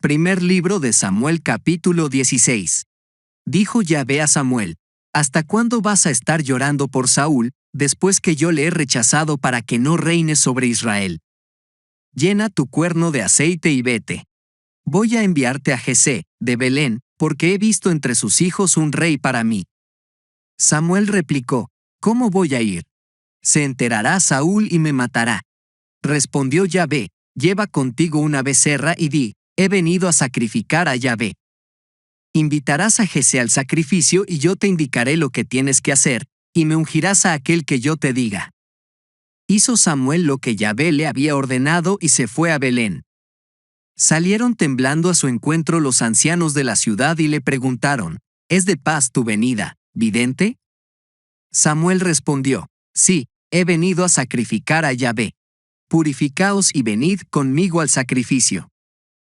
Primer libro de Samuel capítulo 16. Dijo Yahvé a Samuel: ¿Hasta cuándo vas a estar llorando por Saúl, después que yo le he rechazado para que no reine sobre Israel? Llena tu cuerno de aceite y vete. Voy a enviarte a Jesé, de Belén, porque he visto entre sus hijos un rey para mí. Samuel replicó: ¿Cómo voy a ir? Se enterará Saúl y me matará. Respondió Yahvé: Lleva contigo una becerra y di: he venido a sacrificar a Yahvé. Invitarás a Jesé al sacrificio y yo te indicaré lo que tienes que hacer, y me ungirás a aquel que yo te diga. Hizo Samuel lo que Yahvé le había ordenado y se fue a Belén. Salieron temblando a su encuentro los ancianos de la ciudad y le preguntaron: ¿Es de paz tu venida, vidente? Samuel respondió: Sí, he venido a sacrificar a Yahvé. Purificaos y venid conmigo al sacrificio.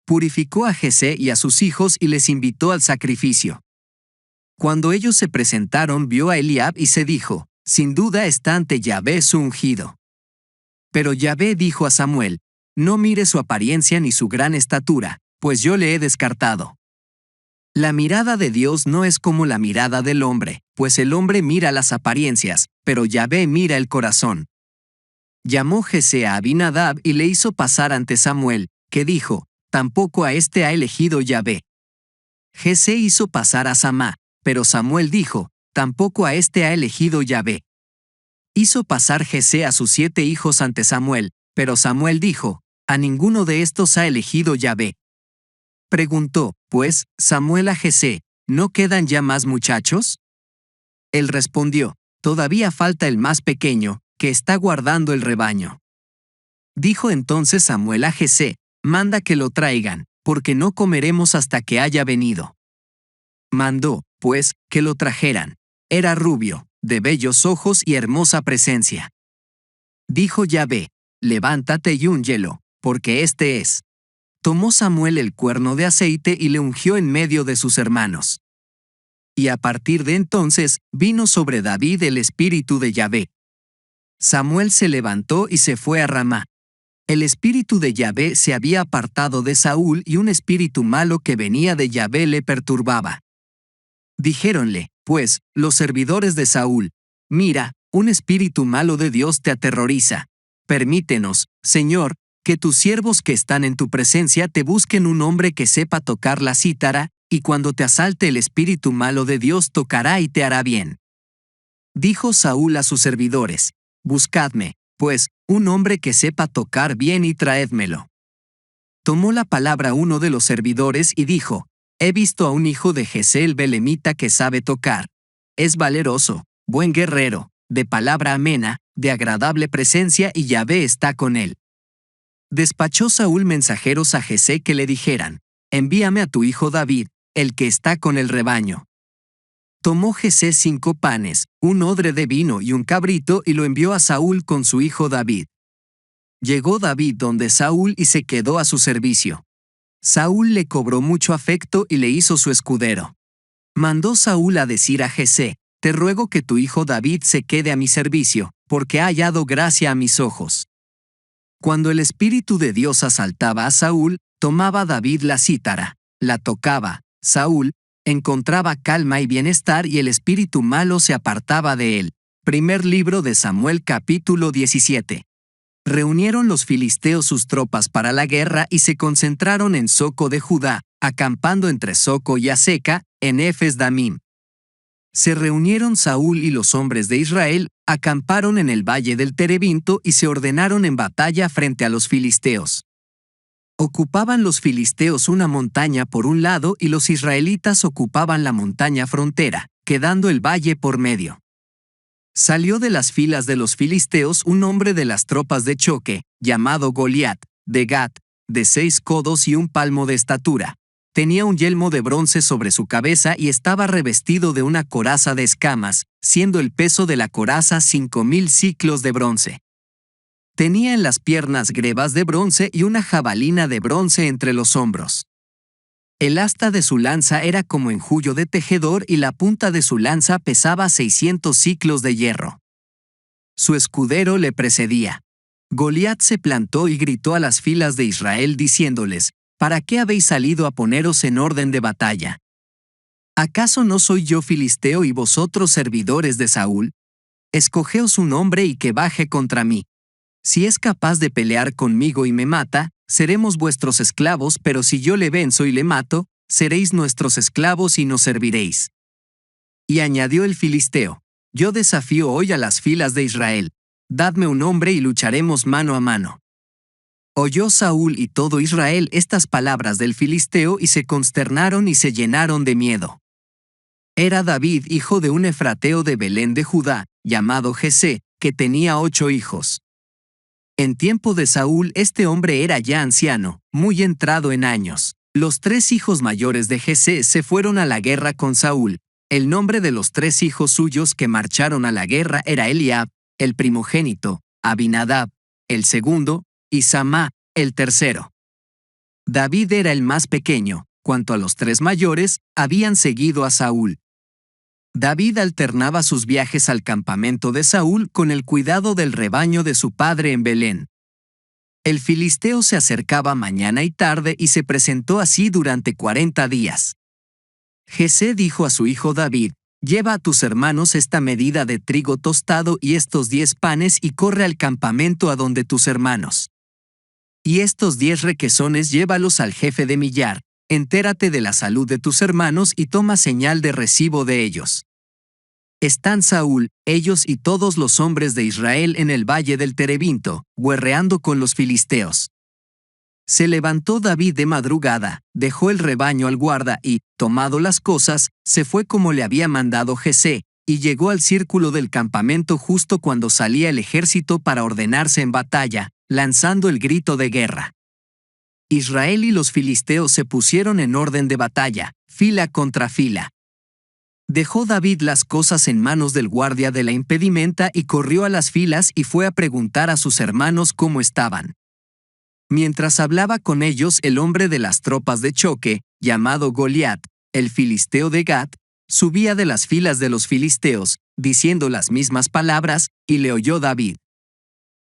Purificó a Jesé y a sus hijos y les invitó al sacrificio. Cuando ellos se presentaron, vio a Eliab y se dijo: Sin duda está ante Yahvé su ungido. Pero Yahvé dijo a Samuel: No mire su apariencia ni su gran estatura, pues yo le he descartado. La mirada de Dios no es como la mirada del hombre, pues el hombre mira las apariencias, pero Yahvé mira el corazón. Llamó Jesé a Abinadab y le hizo pasar ante Samuel, que dijo: Tampoco a este ha elegido Yahvé. Jesé hizo pasar a Samá, pero Samuel dijo: Tampoco a este ha elegido Yahvé. Hizo pasar Jesé a sus 7 hijos ante Samuel, pero Samuel dijo: A ninguno de estos ha elegido Yahvé. Preguntó, pues, Samuel a Jesé: ¿No quedan ya más muchachos? Él respondió: Todavía falta el más pequeño, que está guardando el rebaño. Dijo entonces Samuel a Jesé: Manda que lo traigan, porque no comeremos hasta que haya venido. Mandó, pues, que lo trajeran. Era rubio, de bellos ojos y hermosa presencia. Dijo Yahvé: Levántate y úngyelo, porque este es. Tomó Samuel el cuerno de aceite y le ungió en medio de sus hermanos. Y a partir de entonces, vino sobre David el espíritu de Yahvé. Samuel se levantó y se fue a Ramá. El espíritu de Yahvé se había apartado de Saúl y un espíritu malo que venía de Yahvé le perturbaba. Dijéronle, pues, los servidores de Saúl: Mira, un espíritu malo de Dios te aterroriza. Permítenos, Señor, que tus siervos que están en tu presencia te busquen un hombre que sepa tocar la cítara, y cuando te asalte el espíritu malo de Dios tocará y te hará bien. Dijo Saúl a sus servidores: Buscadme, pues, un hombre que sepa tocar bien y traédmelo. Tomó la palabra uno de los servidores y dijo: He visto a un hijo de Jesé el belemita que sabe tocar. Es valeroso, buen guerrero, de palabra amena, de agradable presencia y Yahvé está con él. Despachó Saúl mensajeros a Jesé que le dijeran: Envíame a tu hijo David, el que está con el rebaño. Tomó Jesé 5 panes, un odre de vino y un cabrito y lo envió a Saúl con su hijo David. Llegó David donde Saúl y se quedó a su servicio. Saúl le cobró mucho afecto y le hizo su escudero. Mandó Saúl a decir a Jesé: Te ruego que tu hijo David se quede a mi servicio, porque ha hallado gracia a mis ojos. Cuando el Espíritu de Dios asaltaba a Saúl, tomaba David la cítara, la tocaba. Saúl encontraba calma y bienestar y el espíritu malo se apartaba de él. Primer libro de Samuel capítulo 17. Reunieron los filisteos sus tropas para la guerra y se concentraron en Soco de Judá, acampando entre Soco y Aseca, en Efes Damim. Se reunieron Saúl y los hombres de Israel, acamparon en el valle del Terebinto y se ordenaron en batalla frente a los filisteos. Ocupaban los filisteos una montaña por un lado y los israelitas ocupaban la montaña frontera, quedando el valle por medio. Salió de las filas de los filisteos un hombre de las tropas de choque, llamado Goliat, de Gat, de 6 codos y un palmo de estatura. Tenía un yelmo de bronce sobre su cabeza y estaba revestido de una coraza de escamas, siendo el peso de la coraza 5000 siclos de bronce. Tenía en las piernas grebas de bronce y una jabalina de bronce entre los hombros. El asta de su lanza era como enjullo de tejedor y la punta de su lanza pesaba 600 siclos de hierro. Su escudero le precedía. Goliat se plantó y gritó a las filas de Israel diciéndoles: ¿para qué habéis salido a poneros en orden de batalla? ¿Acaso no soy yo filisteo y vosotros servidores de Saúl? Escogeos un hombre y que baje contra mí. Si es capaz de pelear conmigo y me mata, seremos vuestros esclavos, pero si yo le venzo y le mato, seréis nuestros esclavos y nos serviréis. Y añadió el filisteo: yo desafío hoy a las filas de Israel. Dadme un hombre y lucharemos mano a mano. Oyó Saúl y todo Israel estas palabras del filisteo y se consternaron y se llenaron de miedo. Era David hijo de un efrateo de Belén de Judá, llamado Jesé, que tenía 8 hijos. En tiempo de Saúl este hombre era ya anciano, muy entrado en años. Los 3 hijos mayores de Jesé se fueron a la guerra con Saúl. El nombre de los 3 hijos suyos que marcharon a la guerra era Eliab, el primogénito, Abinadab, el segundo, y Samá, el tercero. David era el más pequeño. Cuanto a los 3 mayores, habían seguido a Saúl. David alternaba sus viajes al campamento de Saúl con el cuidado del rebaño de su padre en Belén. El filisteo se acercaba mañana y tarde y se presentó así durante 40 días. Jesé dijo a su hijo David: lleva a tus hermanos esta medida de trigo tostado y estos 10 panes y corre al campamento a donde tus hermanos. Y estos 10 requesones llévalos al jefe de millar. Entérate de la salud de tus hermanos y toma señal de recibo de ellos. Están Saúl, ellos y todos los hombres de Israel en el valle del Terebinto, guerreando con los filisteos. Se levantó David de madrugada, dejó el rebaño al guarda y, tomado las cosas, se fue como le había mandado Jesé, y llegó al círculo del campamento justo cuando salía el ejército para ordenarse en batalla, lanzando el grito de guerra. Israel y los filisteos se pusieron en orden de batalla, fila contra fila. Dejó David las cosas en manos del guardia de la impedimenta y corrió a las filas y fue a preguntar a sus hermanos cómo estaban. Mientras hablaba con ellos el hombre de las tropas de choque, llamado Goliat, el filisteo de Gat, subía de las filas de los filisteos, diciendo las mismas palabras, y le oyó David.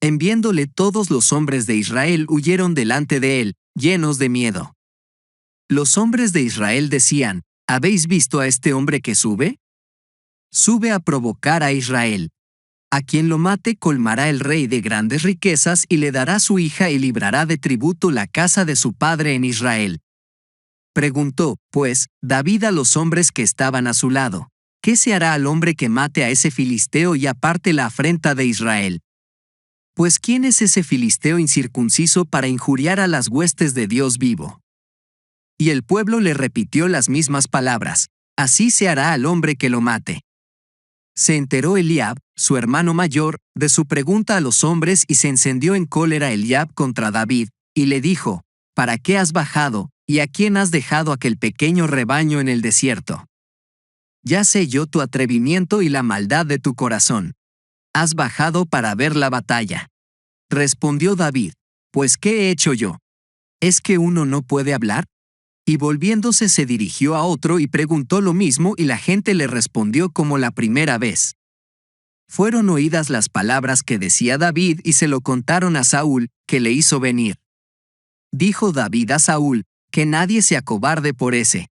En viéndole todos los hombres de Israel huyeron delante de él, llenos de miedo. Los hombres de Israel decían: ¿habéis visto a este hombre que sube? Sube a provocar a Israel. A quien lo mate colmará el rey de grandes riquezas y le dará su hija y librará de tributo la casa de su padre en Israel. Preguntó, pues, David a los hombres que estaban a su lado: ¿qué se hará al hombre que mate a ese filisteo y aparte la afrenta de Israel? Pues ¿quién es ese filisteo incircunciso para injuriar a las huestes de Dios vivo? Y el pueblo le repitió las mismas palabras: así se hará al hombre que lo mate. Se enteró Eliab, su hermano mayor, de su pregunta a los hombres y se encendió en cólera Eliab contra David, y le dijo: ¿para qué has bajado, y a quién has dejado aquel pequeño rebaño en el desierto? Ya sé yo tu atrevimiento y la maldad de tu corazón. Has bajado para ver la batalla. Respondió David: pues ¿qué he hecho yo? ¿Es que uno no puede hablar? Y volviéndose se dirigió a otro y preguntó lo mismo y la gente le respondió como la primera vez. Fueron oídas las palabras que decía David y se lo contaron a Saúl, que le hizo venir. Dijo David a Saúl: que nadie se acobarde por ese.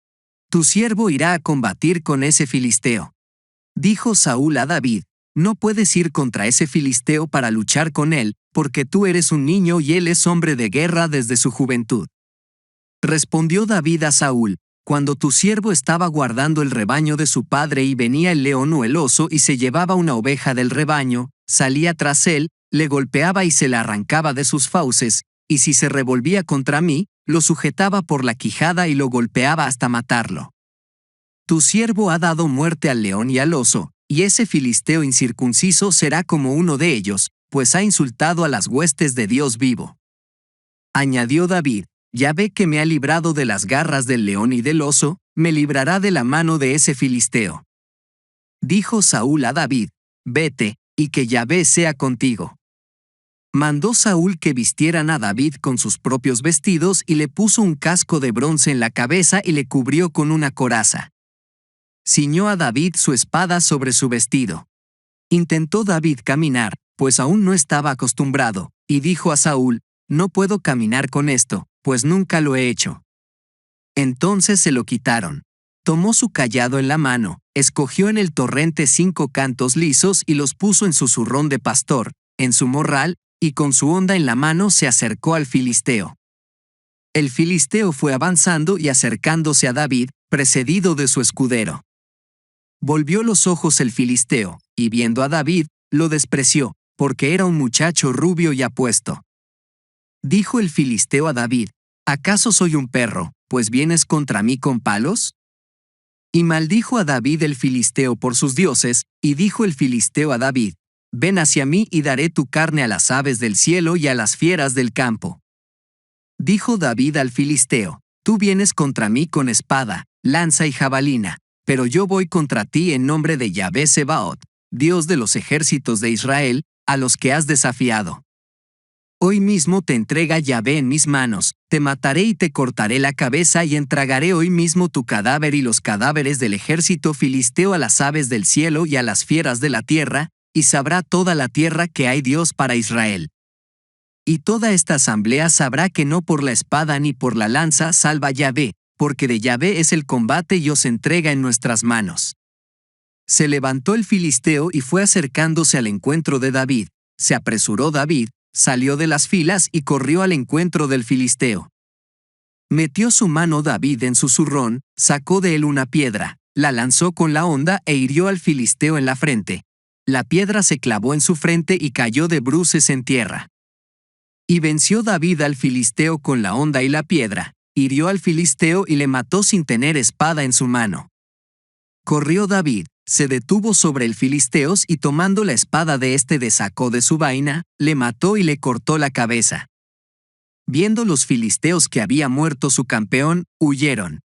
Tu siervo irá a combatir con ese filisteo. Dijo Saúl a David: no puedes ir contra ese filisteo para luchar con él, porque tú eres un niño y él es hombre de guerra desde su juventud. Respondió David a Saúl: cuando tu siervo estaba guardando el rebaño de su padre y venía el león o el oso y se llevaba una oveja del rebaño, salía tras él, le golpeaba y se la arrancaba de sus fauces, y si se revolvía contra mí, lo sujetaba por la quijada y lo golpeaba hasta matarlo. Tu siervo ha dado muerte al león y al oso, y ese filisteo incircunciso será como uno de ellos, pues ha insultado a las huestes de Dios vivo. Añadió David: ya ve que me ha librado de las garras del león y del oso, me librará de la mano de ese filisteo. Dijo Saúl a David: vete, y que Yahvé sea contigo. Mandó Saúl que vistieran a David con sus propios vestidos y le puso un casco de bronce en la cabeza y le cubrió con una coraza. Ciñó a David su espada sobre su vestido. Intentó David caminar, pues aún no estaba acostumbrado, y dijo a Saúl: no puedo caminar con esto, pues nunca lo he hecho. Entonces se lo quitaron. Tomó su cayado en la mano, escogió en el torrente 5 cantos lisos y los puso en su zurrón de pastor, en su morral, y con su honda en la mano se acercó al filisteo. El filisteo fue avanzando y acercándose a David, precedido de su escudero. Volvió los ojos el filisteo, y viendo a David, lo despreció, porque era un muchacho rubio y apuesto. Dijo el filisteo a David: ¿Acaso soy un perro, pues vienes contra mí con palos? Y maldijo a David el filisteo por sus dioses, y dijo el filisteo a David: Ven hacia mí y daré tu carne a las aves del cielo y a las fieras del campo. Dijo David al filisteo: Tú vienes contra mí con espada, lanza y jabalina, pero yo voy contra ti en nombre de Yahvé Sebaot, Dios de los ejércitos de Israel, a los que has desafiado. Hoy mismo te entrega Yahvé en mis manos, te mataré y te cortaré la cabeza y entregaré hoy mismo tu cadáver y los cadáveres del ejército filisteo a las aves del cielo y a las fieras de la tierra, y sabrá toda la tierra que hay Dios para Israel. Y toda esta asamblea sabrá que no por la espada ni por la lanza salva Yahvé, porque de Yahvé es el combate y os entrega en nuestras manos. Se levantó el filisteo y fue acercándose al encuentro de David. Se apresuró David, salió de las filas y corrió al encuentro del filisteo. Metió su mano David en su zurrón, sacó de él una piedra, la lanzó con la honda e hirió al filisteo en la frente. La piedra se clavó en su frente y cayó de bruces en tierra. Y venció David al filisteo con la honda y la piedra, hirió al filisteo y le mató sin tener espada en su mano. Corrió David, se detuvo sobre el filisteos y tomando la espada de éste desacó de su vaina, le mató y le cortó la cabeza. Viendo los filisteos que había muerto su campeón, huyeron.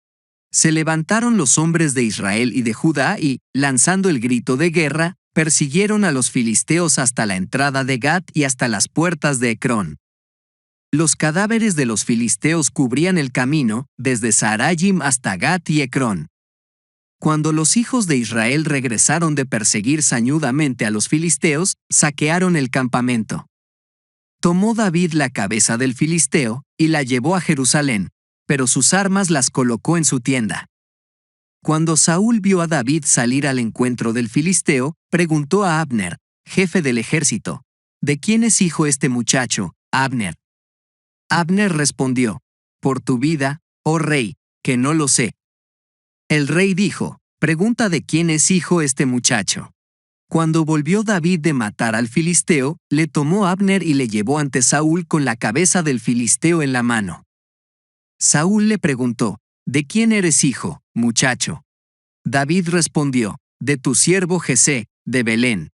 Se levantaron los hombres de Israel y de Judá y, lanzando el grito de guerra, persiguieron a los filisteos hasta la entrada de Gat y hasta las puertas de Ecrón. Los cadáveres de los filisteos cubrían el camino, desde Saarayim hasta Gat y Ecrón. Cuando los hijos de Israel regresaron de perseguir sañudamente a los filisteos, saquearon el campamento. Tomó David la cabeza del filisteo y la llevó a Jerusalén, pero sus armas las colocó en su tienda. Cuando Saúl vio a David salir al encuentro del filisteo, preguntó a Abner, jefe del ejército: ¿De quién es hijo este muchacho, Abner? Abner respondió: Por tu vida, oh rey, que no lo sé. El rey dijo: Pregunta de quién es hijo este muchacho. Cuando volvió David de matar al filisteo, le tomó Abner y le llevó ante Saúl con la cabeza del filisteo en la mano. Saúl le preguntó: ¿De quién eres hijo, muchacho? David respondió: De tu siervo Jesé, de Belén.